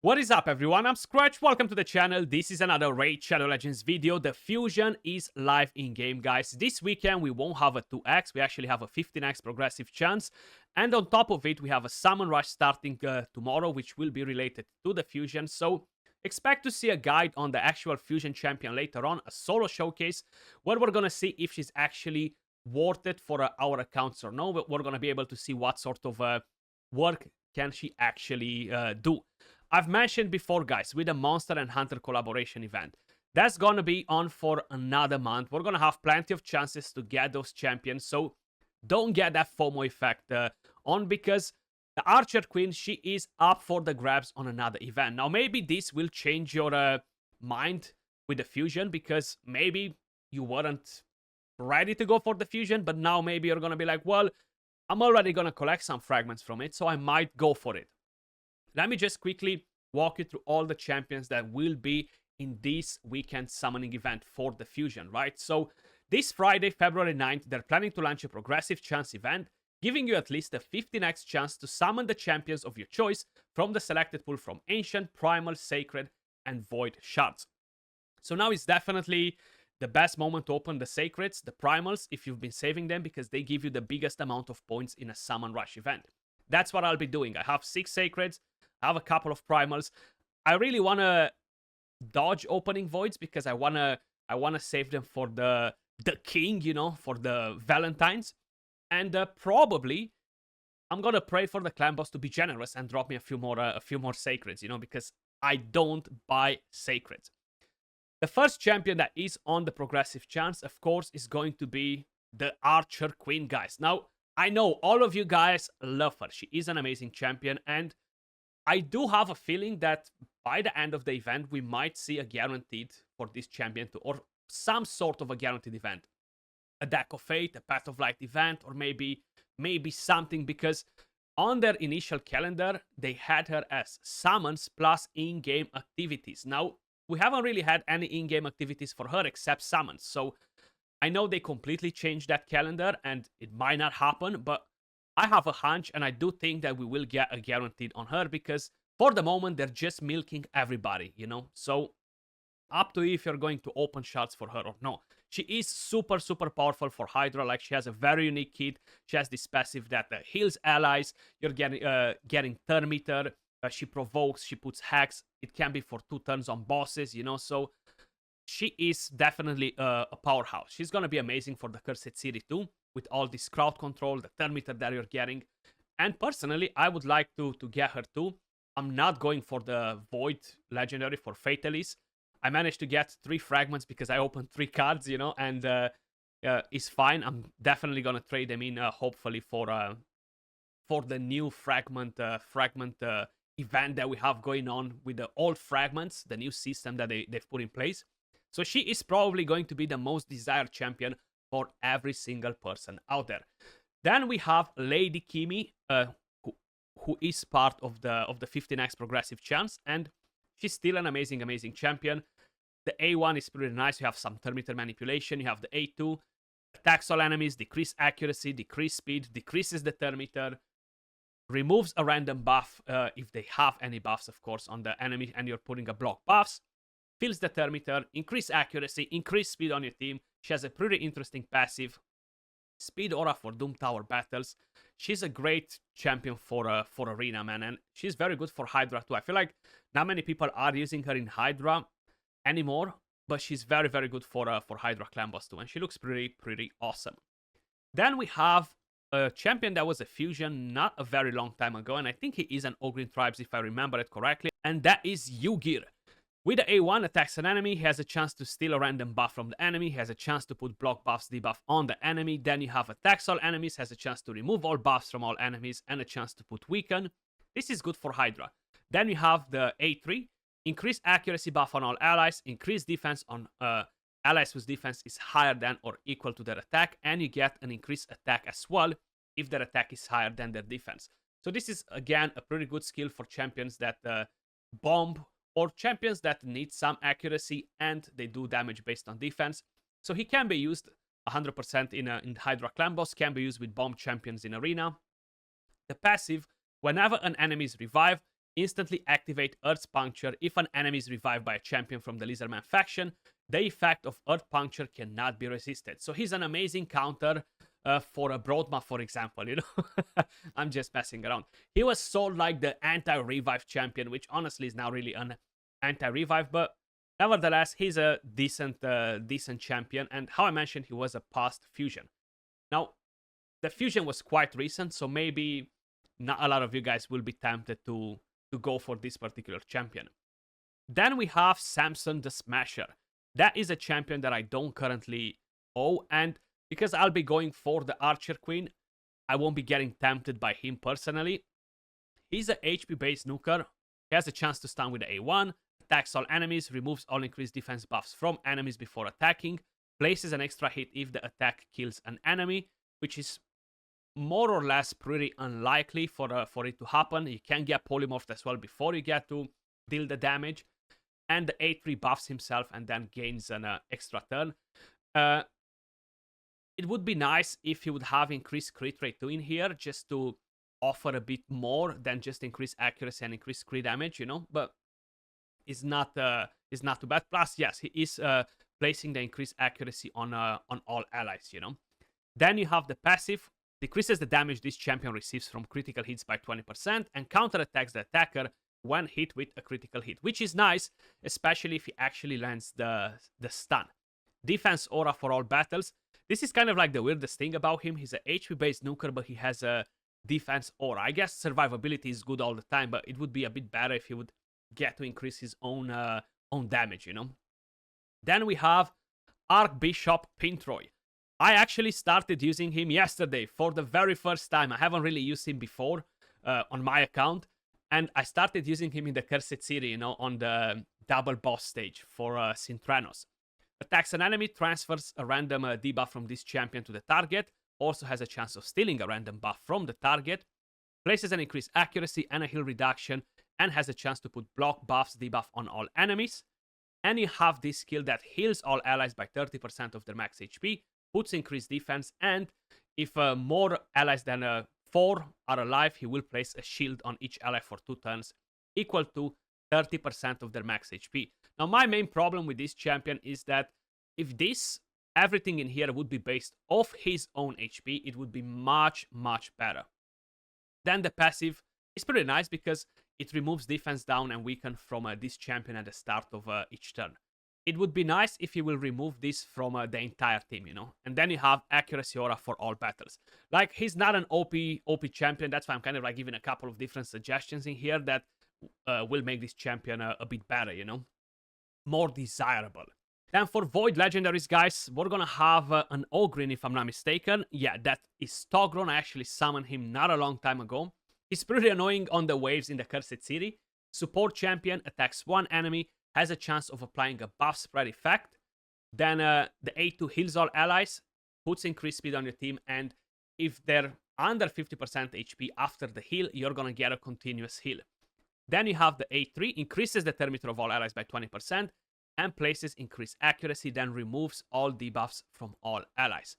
What is up, everyone? I'm Skratch. Welcome to the channel. This is another Raid Shadow Legends video. The fusion is live in-game, guys. This weekend, we won't have a 2x. We actually have a 15x progressive chance. And on top of it, we have a Summon Rush starting tomorrow, which will be related to the fusion. So expect to see a guide on the actual fusion champion later on, a solo showcase, where we're going to see if she's actually worth it for our accounts or no. We're going to be able to see what sort of work can she actually do. I've mentioned before, guys, with the Monster and Hunter collaboration event, that's gonna be on for another month. We're gonna have plenty of chances to get those champions, so don't get that FOMO effect on, because the Archer Queen, she is up for the grabs on another event. Now, maybe this will change your mind with the fusion, because maybe you weren't ready to go for the fusion, but now maybe you're gonna be like, well, I'm already gonna collect some fragments from it, so I might go for it. Let me just quickly walk you through all the champions that will be in this weekend summoning event for the fusion, right? So this Friday, February 9th, they're planning to launch a progressive chance event, giving you at least a 15x chance to summon the champions of your choice from the selected pool from Ancient, Primal, Sacred, and Void shards. So now is definitely the best moment to open the Sacreds, the Primals, if you've been saving them, because they give you the biggest amount of points in a Summon Rush event. That's what I'll be doing. I have 6 Sacreds, I have a couple of Primals. I really want to dodge opening Voids because I want to save them for the king, you know, for the Valentines. And probably I'm going to pray for the clan boss to be generous and drop me a few more Sacreds, you know, because I don't buy Sacreds. The first champion that is on the progressive chance, of course, is going to be the Archer Queen, guys. Now, I know all of you guys love her. She is an amazing champion, and I do have a feeling that by the end of the event, we might see a guaranteed for this champion to, or some sort of a guaranteed event. A Deck of Fate, a Path of Light event, or maybe something, because on their initial calendar, they had her as summons plus in-game activities. Now, we haven't really had any in-game activities for her except summons, so I know they completely changed that calendar and it might not happen, but I have a hunch, and I do think that we will get a guaranteed on her, because for the moment, they're just milking everybody, you know? So, up to you if you're going to open shots for her or no. She is super, super powerful for Hydra. Like, she has a very unique kit. She has this passive that heals allies. You're getting turn meter. She provokes, she puts hacks. It can be for 2 turns on bosses, you know? So, she is definitely a powerhouse. She's gonna be amazing for the Cursed City too, with all this crowd control, the turn meter that you're getting. And personally, I would like to get her too. I'm not going for the Void Legendary for Fatalis. I managed to get 3 fragments because I opened 3 cards, you know, and it's fine. I'm definitely gonna trade them in, hopefully for the new fragment event that we have going on with the old fragments, the new system that they've put in place. So she is probably going to be the most desired champion for every single person out there. Then we have Lady Kimi, who is part of the 15x progressive chance, and she's still an amazing champion. The A1 is pretty nice. You have some turn meter manipulation. You have the A2, attacks all enemies, decrease accuracy, decrease speed, decreases the turn meter, removes a random buff if they have any buffs, of course, on the enemy, and you're putting a block buffs. Fills the turn meter, increase accuracy, increase speed on your team. She has a pretty interesting passive. Speed aura for Doom Tower battles. She's a great champion for Arena, man, and she's very good for Hydra too. I feel like not many people are using her in Hydra anymore, but she's very, very good for Hydra clan boss too, and she looks pretty awesome. Then we have a champion that was a fusion not a very long time ago, and I think he is an Ogen tribes if I remember it correctly, and that is Yuir. With the A1, attacks an enemy, he has a chance to steal a random buff from the enemy, he has a chance to put block buffs, debuff on the enemy, then you have attacks all enemies, has a chance to remove all buffs from all enemies, and a chance to put weaken. This is good for Hydra. Then you have the A3, increase accuracy buff on all allies, increase defense on allies whose defense is higher than or equal to their attack, and you get an increased attack as well if their attack is higher than their defense. So this is, again, a pretty good skill for champions that bomb, or champions that need some accuracy and they do damage based on defense. So he can be used 100% in Hydra clan boss, can be used with bomb champions in Arena. The passive, whenever an enemy is revived, instantly activate Earth's Puncture if an enemy is revived by a champion from the Lizardman faction. The effect of Earth Puncture cannot be resisted. So he's an amazing counter for a Broadma, for example, you know. I'm just messing around. He was sold like the anti-revive champion, which honestly is now really an anti-revive, but nevertheless, he's a decent champion. And how I mentioned, he was a past fusion. Now, the fusion was quite recent, so maybe not a lot of you guys will be tempted to go for this particular champion. Then we have Samson the Smasher. That is a champion that I don't currently own, and because I'll be going for the Archer Queen, I won't be getting tempted by him personally. He's a HP-based nuker. He has a chance to stun with the A1, attacks all enemies, removes all increased defense buffs from enemies before attacking, places an extra hit if the attack kills an enemy, which is more or less pretty unlikely for it to happen. You can get polymorphed as well before you get to deal the damage. And the A3 buffs himself and then gains an extra turn. It would be nice if he would have increased crit rate too in here, just to offer a bit more than just increase accuracy and increase crit damage, you know. But it's not too bad. Plus, yes, he is placing the increased accuracy on all allies, you know. Then you have the passive. Decreases the damage this champion receives from critical hits by 20% and counterattacks the attacker when hit with a critical hit, which is nice, especially if he actually lands the stun. Defense aura for all battles. This is kind of like the weirdest thing about him. He's an HP-based nuker, but he has a defense aura. I guess survivability is good all the time, but it would be a bit better if he would get to increase his own damage, you know. Then we have Archbishop Pintroy. I actually started using him yesterday for the very first time. I haven't really used him before on my account. And I started using him in the Cursed City, you know, on the double boss stage for Synthranos. Attacks an enemy, transfers a random debuff from this champion to the target. Also has a chance of stealing a random buff from the target. Places an increased accuracy and a heal reduction. And has a chance to put block buffs debuff on all enemies. And you have this skill that heals all allies by 30% of their max HP. Puts increased defense, and if more allies than 4 are alive, he will place a shield on each ally for 2 turns, equal to 30% of their max HP. Now, my main problem with this champion is that if everything in here would be based off his own HP, it would be much, much better. Then the passive is pretty nice because it removes defense down and weaken from this champion at the start of each turn. It would be nice if you will remove this from the entire team, you know. And then you have accuracy aura for all battles. Like, he's not an OP champion. That's why I'm kind of like giving a couple of different suggestions in here that will make this champion a bit better, you know. More desirable. Then for Void Legendaries, guys, we're gonna have an Ogen, if I'm not mistaken. Yeah, that is Togron. I actually summoned him not a long time ago. He's pretty annoying on the waves in the Cursed City. Support champion, attacks one enemy, has a chance of applying a buff spread effect. Then the A2 heals all allies, puts increased speed on your team, and if they're under 50% HP after the heal, you're gonna get a continuous heal. Then you have the A3, increases the thermometer of all allies by 20%, and places increased accuracy, then removes all debuffs from all allies.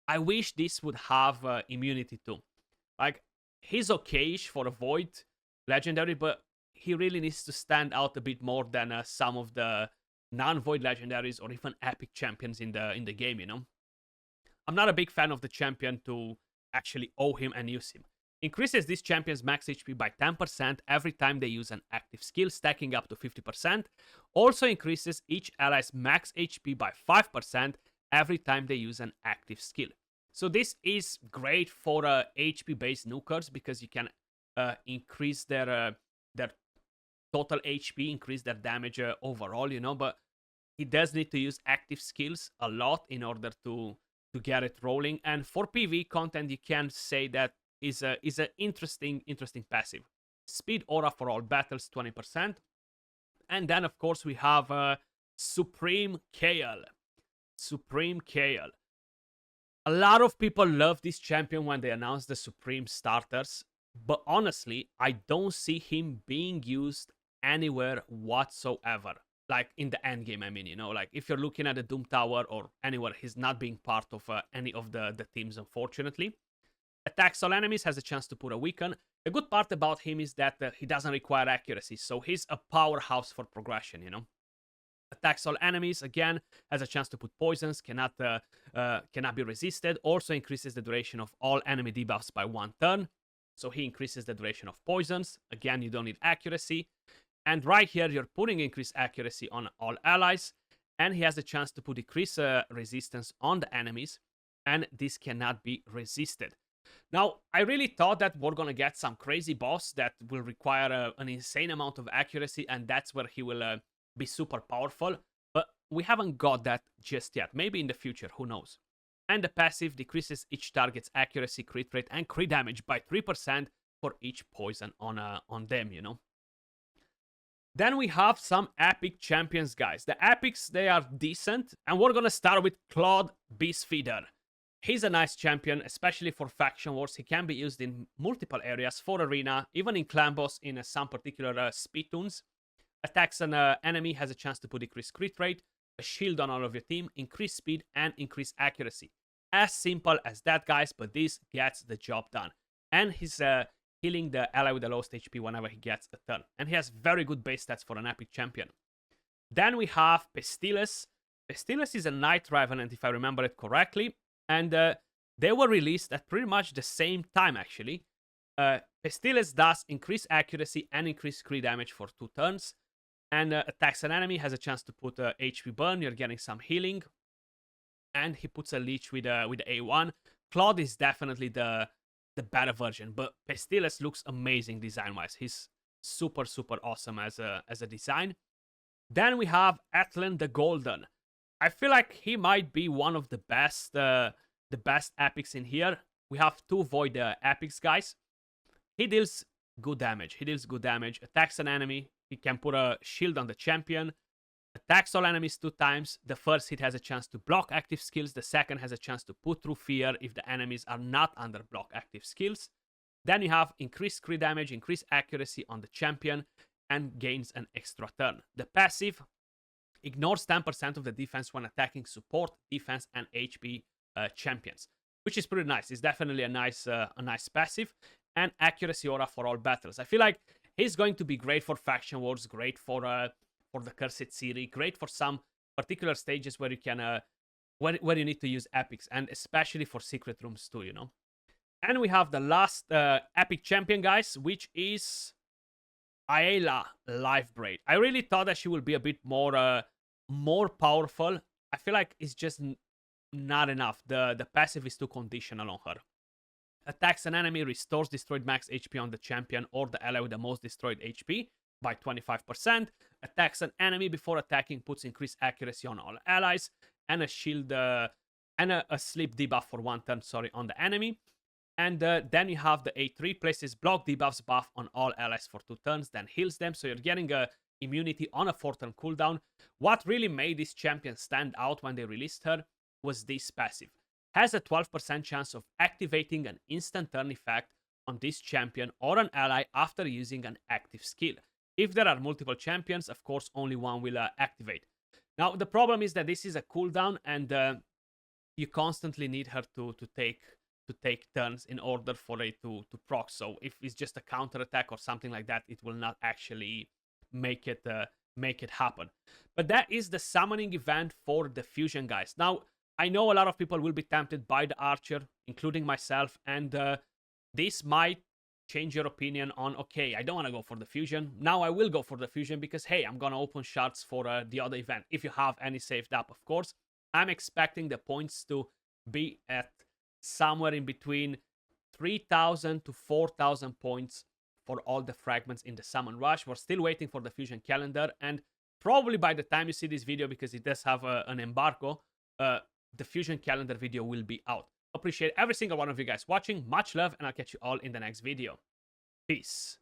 I wish this would have immunity too. Like, he's okay-ish for a Void Legendary, but he really needs to stand out a bit more than some of the non-Void Legendaries or even epic champions in the game, you know? I'm not a big fan of the champion to actually owe him and use him. Increases this champion's max HP by 10% every time they use an active skill, stacking up to 50%. Also increases each ally's max HP by 5% every time they use an active skill. So this is great for HP-based nukers because you can increase their total HP, increase their damage overall, you know, but he does need to use active skills a lot in order to get it rolling. And for PvE content, you can say that is an interesting passive. Speed aura for all battles, 20%. And then, of course, we have Supreme Kale. Supreme Kale. A lot of people love this champion when they announce the Supreme starters, but honestly, I don't see him being used anywhere whatsoever. Like in the end game, I mean, you know, like if you're looking at the Doom Tower or anywhere, he's not being part of any of the teams, unfortunately. Attacks all enemies, has a chance to put a weaken, The good part about him is that he doesn't require accuracy, so he's a powerhouse for progression, you know. Attacks all enemies, again, has a chance to put poisons, cannot be resisted, also increases the duration of all enemy debuffs by 1 turn. So he increases the duration of poisons. Again, you don't need accuracy. And right here, you're putting increased accuracy on all allies. And he has the chance to put decreased resistance on the enemies. And this cannot be resisted. Now, I really thought that we're going to get some crazy boss that will require an insane amount of accuracy. And that's where he will be super powerful. But we haven't got that just yet. Maybe in the future, who knows. And the passive decreases each target's accuracy, crit rate, and crit damage by 3% for each poison on them, you know. Then we have some epic champions, guys. The epics, they are decent. And we're going to start with Claude Beastfeeder. He's a nice champion, especially for faction wars. He can be used in multiple areas, for arena, even in clan boss in some particular speed tunes. Attacks an enemy, has a chance to put decreased crit rate, a shield on all of your team, increase speed, and increase accuracy. As simple as that, guys, but this gets the job done. And he's healing the ally with the lowest HP whenever he gets a turn. And he has very good base stats for an epic champion. Then we have Pestilus. Pestilus is a Night Revenant, if I remember it correctly. And they were released at pretty much the same time, actually. Pestilus does increase accuracy and increase crit damage for 2 turns. And attacks an enemy, has a chance to put HP burn. You're getting some healing. And he puts a leech with A1. Claude is definitely the better version, but Pestilus looks amazing design-wise. He's super, super awesome as a design. Then we have Atlan the Golden. I feel like he might be one of the best epics in here. We have 2 void epics, guys. He deals good damage. Attacks an enemy. He can put a shield on the champion. Attacks all enemies 2 times. The first hit has a chance to block active skills. The second has a chance to put through fear if the enemies are not under block active skills. Then you have increased crit damage, increased accuracy on the champion, and gains an extra turn. The passive ignores 10% of the defense when attacking support, defense, and HP champions, which is pretty nice. It's definitely a nice passive. And accuracy aura for all battles. I feel like he's going to be great for faction wars, great for the Cursed City, great for some particular stages where you can where you need to use epics, and especially for secret rooms too, you know. And we have the last epic champion, guys, which is Ayla Life Braid. I really thought that she would be a bit more powerful. I feel like it's just not enough. The passive is too conditional on her. Attacks an enemy, restores destroyed max HP on the champion or the ally with the most destroyed HP by 25%. Attacks an enemy before attacking, puts increased accuracy on all allies, and a shield and a sleep debuff for 1 turn, on the enemy. And then you have the A3, places block debuffs buff on all allies for 2 turns, then heals them. So you're getting a immunity on a 4-turn cooldown. What really made this champion stand out when they released her was this passive. Has a 12% chance of activating an instant turn effect on this champion or an ally after using an active skill. If there are multiple champions, of course, only one will activate. Now, the problem is that this is a cooldown, and you constantly need her to take turns in order for it to proc. So if it's just a counter attack or something like that, it will not actually make it happen. But that is the summoning event for the fusion, guys. Now, I know a lot of people will be tempted by the archer, including myself, and this might change your opinion on, okay, I don't want to go for the fusion. Now I will go for the fusion because, hey, I'm going to open shards for the other event. If you have any saved up, of course. I'm expecting the points to be at somewhere in between 3,000 to 4,000 points for all the fragments in the Summon Rush. We're still waiting for the fusion calendar, and probably by the time you see this video, because it does have an embargo, the fusion calendar video will be out. Appreciate every single one of you guys watching. Much love, and I'll catch you all in the next video. Peace.